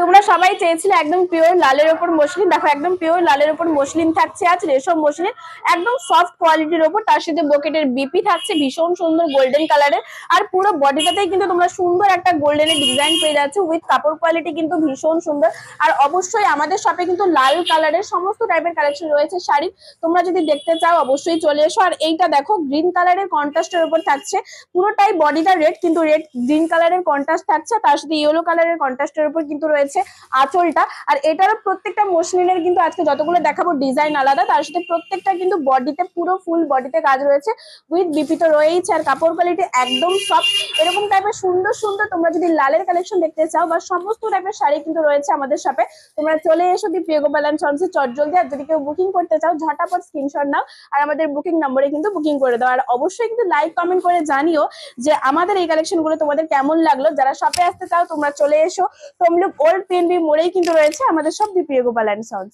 তোমরা সবাই চেয়েছিলে একদম পিওর লালের উপর মসলিন, দেখো একদম পিওর লালের উপর মসলিন থাকছে, আজ রেশম মসলিন একদম সফট কোয়ালিটির উপর, তার সাথে বকেটের বিপি থাকছে ভীষণ সুন্দর গোল্ডেন কালারের। আর পুরো বডিটাতেই কিন্তু তোমরা সুন্দর একটা গোল্ডেনের ডিজাইন পেয়ে যাচ্ছে, উইথ কাপড় কোয়ালিটি কিন্তু ভীষণ সুন্দর। আর অবশ্যই আমাদের শপে কিন্তু লাল কালারের সমস্ত টাইপের কালেকশন রয়েছে শাড়ি, তোমরা যদি দেখতে চাও অবশ্যই চলে এসো। আর এইটা দেখো গ্রিন কালারের কন্ট্রাস্টের উপর থাকছে, পুরোটাই বডিটা রেড কিন্তু রেড গ্রিন কালারের কন্ট্রাস্ট থাকছে, তার সাথে ইয়েলো কালারের কন্ট্রাস্টের উপর কিন্তু রয়েছে আঁচলটা। আর এটারও প্রত্যেকটা মসলিনের কিন্তু আজকে যতগুলো দেখাবো ডিজাইন আলাদা, তার সাথে প্রত্যেকটা কিন্তু বডিতে পুরো ফুল বডিতে কাজ রয়েছে, উইথ বিপি তো রয়েছে। আর কাপড় কোয়ালিটি একদম সফট, এরকম টাইপের সুন্দর সুন্দর তোমরা যদি লালের কালেকশন দেখতে চাও বা সমস্ত টাইপের শাড়ি কিন্তু রয়েছে আমাদের শপে, তোমরা চলে এসো দি প্রিয় গোপাল এন্ড সন্সে চটজলদি। আর যদি কেউ বুকিং করতে চাও ঝটাপট স্ক্রিনশট নাও আর আমাদের বুকিং নম্বরে কিন্তু বুকিং করে দাও। আর অবশ্যই কিন্তু লাইক কমেন্ট করে জানিও যে আমাদের এই কালেকশন গুলো তোমাদের কেমন লাগলো। যারা শপে আসতে চাও তোমরা চলে এসো, তমলুক ওল্ড পিএনবি মোড়েই কিন্তু রয়েছে আমাদের সব দি প্রিয় গোপাল এন্ড সন্স।